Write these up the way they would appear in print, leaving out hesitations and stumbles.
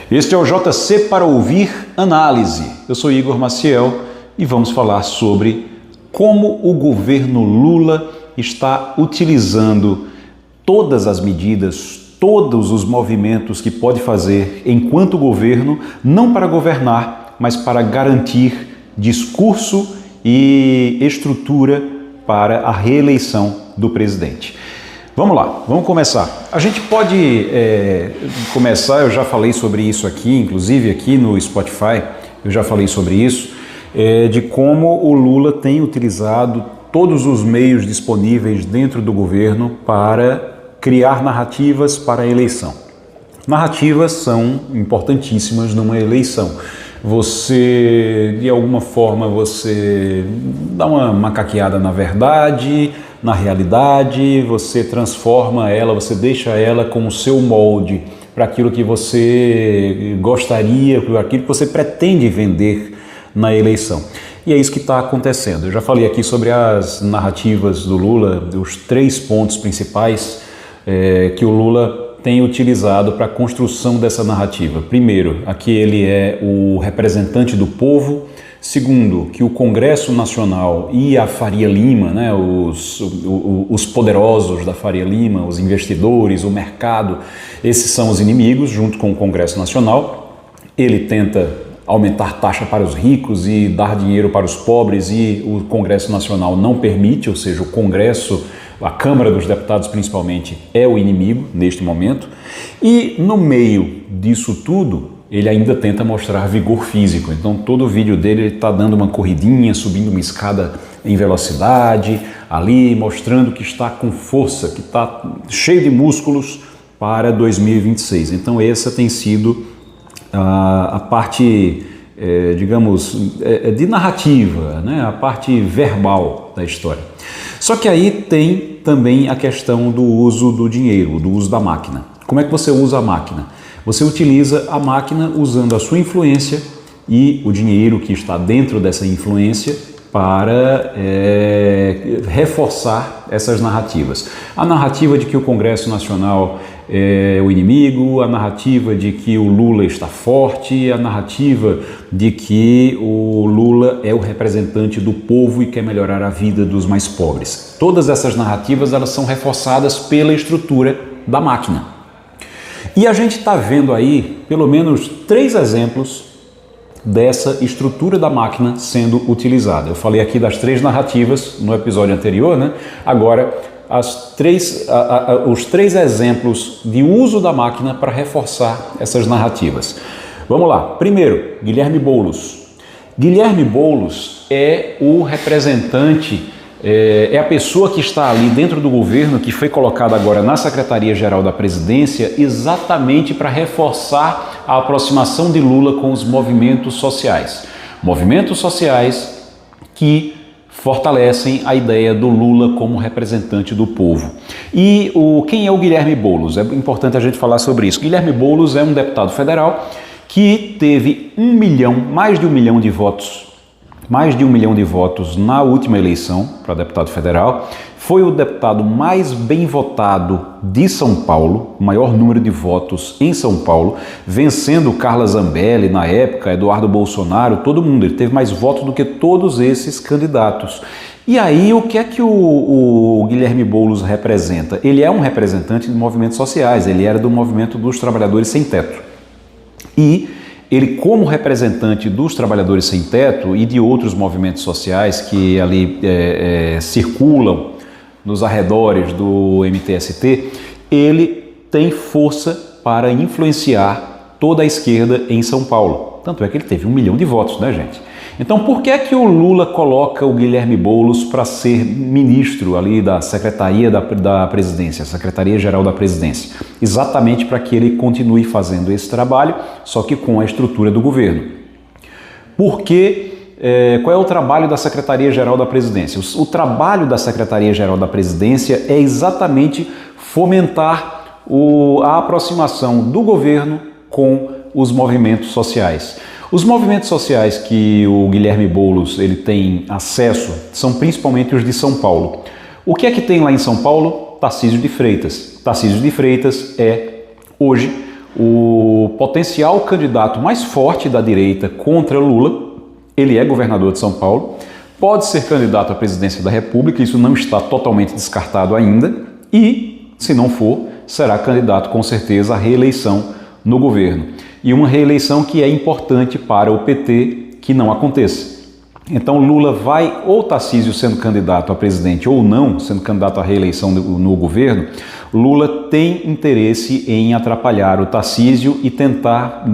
Este é o JC para ouvir análise. Eu sou Igor Maciel e vamos falar sobre como o governo Lula está utilizando todas as medidas, todos os movimentos que pode fazer enquanto governo, não para governar, mas para garantir discurso e estrutura para a reeleição do presidente. Vamos lá, vamos começar. A gente pode começar, eu já falei sobre isso aqui, inclusive aqui no Spotify, eu já falei sobre isso, de como o Lula tem utilizado todos os meios disponíveis dentro do governo para criar narrativas para a eleição. Narrativas são importantíssimas numa eleição. Você, de alguma forma, você dá uma macaqueada na verdade, na realidade, você transforma ela, você deixa ela com o seu molde para aquilo que você gostaria, para aquilo que você pretende vender na eleição. E é isso que está acontecendo. Eu já falei aqui sobre as narrativas do Lula, os 3 pontos principais que o Lula tem utilizado para a construção dessa narrativa. Primeiro, aqui ele é o representante do povo. Segundo, que o Congresso Nacional e a Faria Lima, né, os poderosos da Faria Lima, os investidores, o mercado, esses são os inimigos, junto com o Congresso Nacional. Ele tenta aumentar taxa para os ricos e dar dinheiro para os pobres e o Congresso Nacional não permite, ou seja, o Congresso, a Câmara dos Deputados principalmente, é o inimigo neste momento. E no meio disso tudo, ele ainda tenta mostrar vigor físico. Então todo o vídeo dele ele está dando uma corridinha, subindo uma escada em velocidade, ali mostrando que está com força, que está cheio de músculos para 2026. Então essa tem sido a parte, digamos, de narrativa, né? A parte verbal da história. Só que aí tem também a questão do uso do dinheiro, do uso da máquina. Como é que você usa a máquina? Você utiliza a máquina usando a sua influência e o dinheiro que está dentro dessa influência para reforçar essas narrativas. A narrativa de que o Congresso Nacional é o inimigo, a narrativa de que o Lula está forte, a narrativa de que o Lula é o representante do povo e quer melhorar a vida dos mais pobres. Todas essas narrativas elas são reforçadas pela estrutura da máquina. E a gente está vendo aí pelo menos 3 exemplos dessa estrutura da máquina sendo utilizada. Eu falei aqui das 3 narrativas no episódio anterior, né? Agora, os 3 exemplos de uso da máquina para reforçar essas narrativas. Vamos lá. Primeiro, Guilherme Boulos. Guilherme Boulos é o representante, é a pessoa que está ali dentro do governo, que foi colocada agora na Secretaria-Geral da Presidência, exatamente para reforçar a aproximação de Lula com os movimentos sociais. Movimentos sociais que fortalecem a ideia do Lula como representante do povo. E quem é o Guilherme Boulos? É importante a gente falar sobre isso. Guilherme Boulos é um deputado federal que teve mais de 1 milhão de votos, na última eleição para deputado federal. Foi o deputado mais bem votado de São Paulo, o maior número de votos em São Paulo, vencendo Carla Zambelli na época, Eduardo Bolsonaro, todo mundo. Ele teve mais votos do que todos esses candidatos. E aí, o que é que o Guilherme Boulos representa? Ele é um representante de movimentos sociais, ele era do movimento dos trabalhadores sem teto. E ele, como representante dos trabalhadores sem teto e de outros movimentos sociais que ali circulam nos arredores do MTST, ele tem força para influenciar toda a esquerda em São Paulo. Tanto é que ele teve 1 milhão de votos, né, gente? Então, por que é que o Lula coloca o Guilherme Boulos para ser ministro ali da Secretaria da Presidência, Secretaria-Geral da Presidência? Exatamente para que ele continue fazendo esse trabalho, só que com a estrutura do governo. Qual é o trabalho da Secretaria-Geral da Presidência? O trabalho da Secretaria-Geral da Presidência é exatamente fomentar a aproximação do governo com os movimentos sociais. Os movimentos sociais que o Guilherme Boulos ele tem acesso são principalmente os de São Paulo. O que é que tem lá em São Paulo? Tarcísio de Freitas. Tarcísio de Freitas é, hoje, o potencial candidato mais forte da direita contra Lula. Ele é governador de São Paulo, pode ser candidato à presidência da República, isso não está totalmente descartado ainda, e, se não for, será candidato com certeza à reeleição no governo. E uma reeleição que é importante para o PT que não aconteça. Então Lula vai, ou Tarcísio sendo candidato a presidente ou não, sendo candidato à reeleição no governo, Lula tem interesse em atrapalhar o Tarcísio e tentar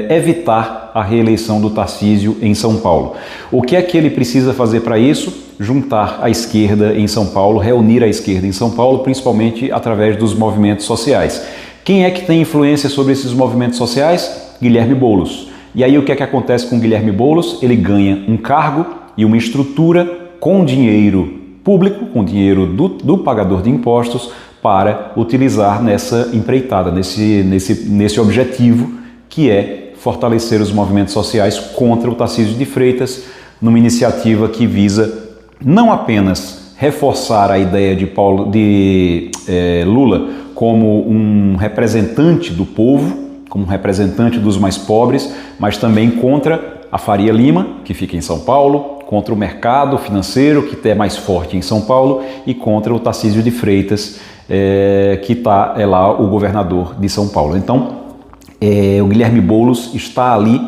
evitar a reeleição do Tarcísio em São Paulo. O que é que ele precisa fazer para isso? Juntar a esquerda em São Paulo, reunir a esquerda em São Paulo, principalmente através dos movimentos sociais. Quem é que tem influência sobre esses movimentos sociais? Guilherme Boulos. E aí o que é que acontece com Guilherme Boulos? Ele ganha um cargo e uma estrutura com dinheiro público, com dinheiro do pagador de impostos, para utilizar nessa empreitada, nesse objetivo, que é fortalecer os movimentos sociais contra o Tarcísio de Freitas, numa iniciativa que visa não apenas reforçar a ideia de Lula como um representante do povo, como representante dos mais pobres, mas também contra a Faria Lima, que fica em São Paulo, contra o mercado financeiro, que é mais forte em São Paulo, e contra o Tarcísio de Freitas, que é lá o governador de São Paulo. Então, o Guilherme Boulos está ali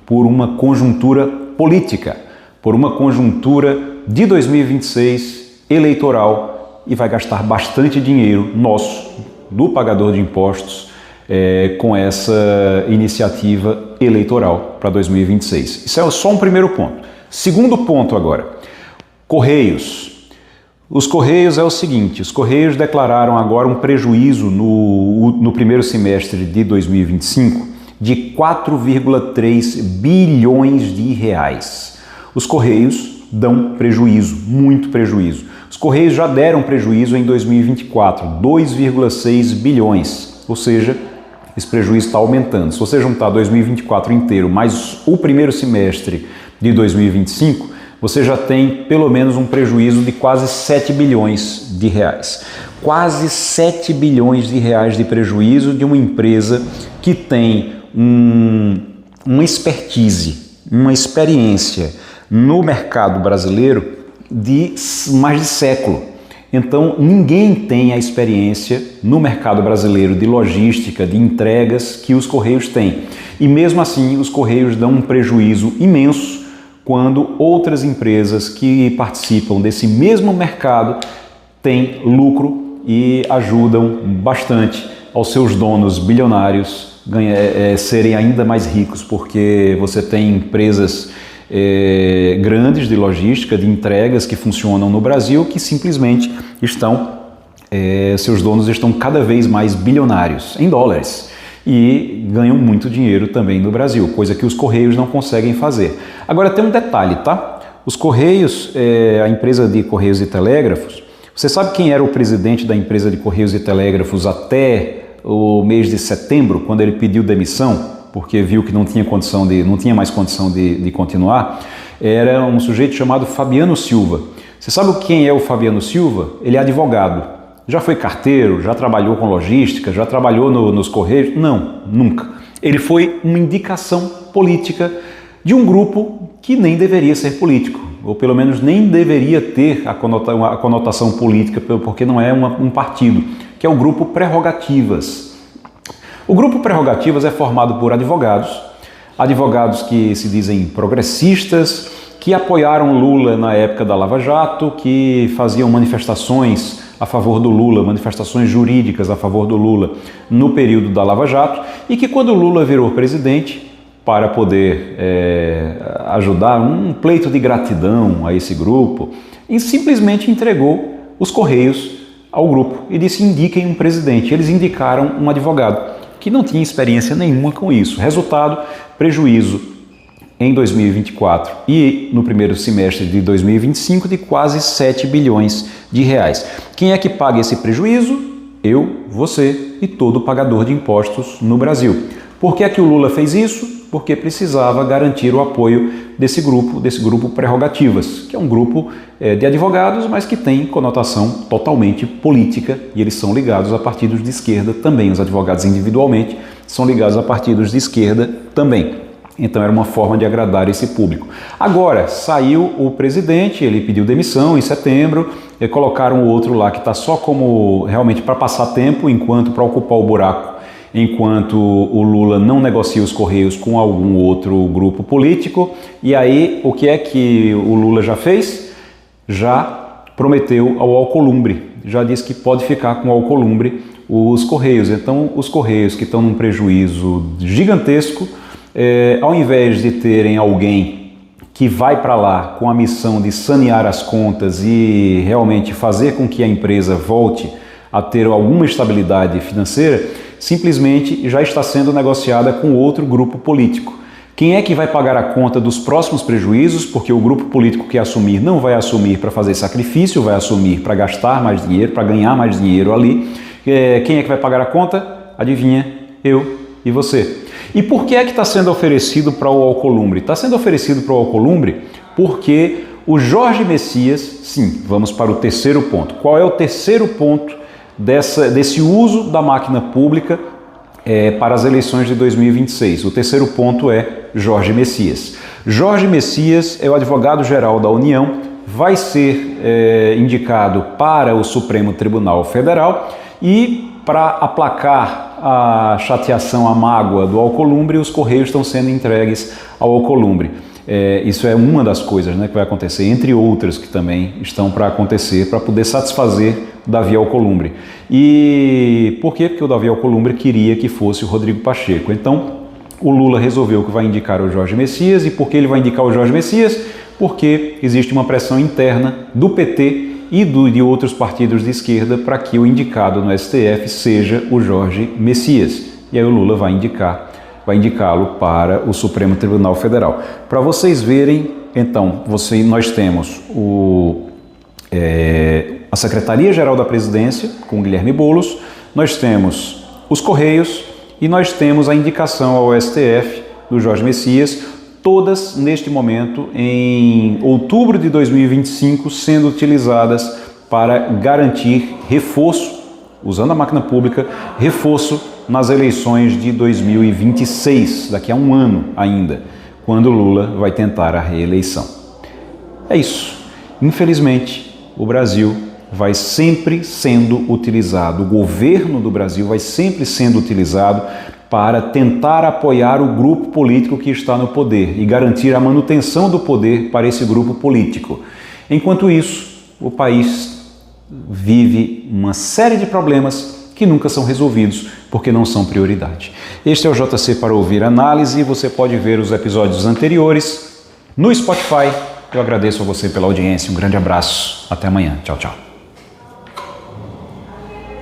por uma conjuntura política, por uma conjuntura de 2026 eleitoral, e vai gastar bastante dinheiro nosso, do pagador de impostos, com essa iniciativa eleitoral para 2026. Isso é só um primeiro ponto. Segundo ponto agora, Correios. Os Correios é o seguinte, os Correios declararam agora um prejuízo no primeiro semestre de 2025 de 4,3 bilhões de reais. Os Correios dão prejuízo, muito prejuízo. Os Correios já deram prejuízo em 2024, 2,6 bilhões, ou seja, esse prejuízo está aumentando. Se você juntar 2024 inteiro mais o primeiro semestre de 2025, você já tem pelo menos um prejuízo de quase 7 bilhões de reais. Quase 7 bilhões de reais de prejuízo de uma empresa que tem uma expertise, uma experiência no mercado brasileiro de mais de século. Então, ninguém tem a experiência no mercado brasileiro de logística, de entregas que os Correios têm. E mesmo assim, os Correios dão um prejuízo imenso quando outras empresas que participam desse mesmo mercado têm lucro e ajudam bastante aos seus donos bilionários serem ainda mais ricos, porque você tem empresas grandes de logística, de entregas que funcionam no Brasil, que simplesmente seus donos estão cada vez mais bilionários em dólares e ganham muito dinheiro também no Brasil, coisa que os Correios não conseguem fazer. Agora tem um detalhe, tá? Os Correios, a empresa de Correios e Telégrafos, você sabe quem era o presidente da empresa de Correios e Telégrafos até o mês de setembro, quando ele pediu demissão? Porque viu que não tinha mais condição de continuar, era um sujeito chamado Fabiano Silva. Você sabe quem é o Fabiano Silva? Ele é advogado. Já foi carteiro, já trabalhou com logística, já trabalhou nos Correios? Não, nunca. Ele foi uma indicação política de um grupo que nem deveria ser político, ou pelo menos nem deveria ter a conotação política, porque não é um partido, que é o Grupo Prerrogativas. O Grupo Prerrogativas é formado por advogados que se dizem progressistas, que apoiaram Lula na época da Lava Jato, que faziam manifestações a favor do Lula, manifestações jurídicas a favor do Lula no período da Lava Jato, e que quando Lula virou presidente, para poder ajudar um pleito de gratidão a esse grupo, e simplesmente entregou os Correios ao grupo e disse: indiquem um presidente. Eles indicaram um advogado que não tinha experiência nenhuma com isso. Resultado, prejuízo em 2024 e no primeiro semestre de 2025 de quase 7 bilhões de reais. Quem é que paga esse prejuízo? Eu, você e todo pagador de impostos no Brasil. Por que é que o Lula fez isso? Porque precisava garantir o apoio desse grupo Prerrogativas, que é um grupo de advogados, mas que tem conotação totalmente política, e eles são ligados a partidos de esquerda também. Os advogados individualmente são ligados a partidos de esquerda também. Então era uma forma de agradar esse público. Agora, saiu o presidente, ele pediu demissão em setembro, e colocaram o outro lá que está só como realmente para passar tempo, para ocupar o buraco, enquanto o Lula não negocia os Correios com algum outro grupo político. E aí, o que é que o Lula já fez? Já prometeu ao Alcolumbre, já disse que pode ficar com o Alcolumbre os Correios. Então, os Correios que estão num prejuízo gigantesco, ao invés de terem alguém que vai para lá com a missão de sanear as contas e realmente fazer com que a empresa volte a ter alguma estabilidade financeira, simplesmente já está sendo negociada com outro grupo político. Quem é que vai pagar a conta dos próximos prejuízos? Porque o grupo político que assumir não vai assumir para fazer sacrifício, vai assumir para gastar mais dinheiro, para ganhar mais dinheiro ali. Quem é que vai pagar a conta? Adivinha? Eu e você. E por que é que está sendo oferecido para o Alcolumbre? Está sendo oferecido para o Alcolumbre porque o Jorge Messias, sim, vamos para o terceiro ponto. Qual é o terceiro ponto desse uso da máquina pública para as eleições de 2026? O terceiro ponto é Jorge Messias. Jorge Messias é o advogado-geral da União, vai ser indicado para o Supremo Tribunal Federal e, para aplacar a chateação, a mágoa do Alcolumbre, os Correios estão sendo entregues ao Alcolumbre. Isso é uma das coisas, né, que vai acontecer, entre outras que também estão para acontecer, para poder satisfazer Davi Alcolumbre. E por quê? Porque o Davi Alcolumbre queria que fosse o Rodrigo Pacheco. Então, o Lula resolveu que vai indicar o Jorge Messias. E por que ele vai indicar o Jorge Messias? Porque existe uma pressão interna do PT e de outros partidos de esquerda para que o indicado no STF seja o Jorge Messias. E aí o Lula vai indicá-lo para o Supremo Tribunal Federal. Para vocês verem, então, nós temos a Secretaria-Geral da Presidência, com Guilherme Boulos, nós temos os Correios e nós temos a indicação ao STF do Jorge Messias, todas neste momento, em outubro de 2025, sendo utilizadas para garantir reforço, usando a máquina pública, reforço nas eleições de 2026, daqui a um ano ainda, quando Lula vai tentar a reeleição. É isso. Infelizmente, o Brasil vai sempre sendo utilizado, o governo do Brasil vai sempre sendo utilizado para tentar apoiar o grupo político que está no poder e garantir a manutenção do poder para esse grupo político. Enquanto isso, o país vive uma série de problemas que nunca são resolvidos porque não são prioridade. Este é o JC para ouvir análise. Você pode ver os episódios anteriores no Spotify. Eu agradeço a você pela audiência. Um grande abraço. Até amanhã. Tchau, tchau.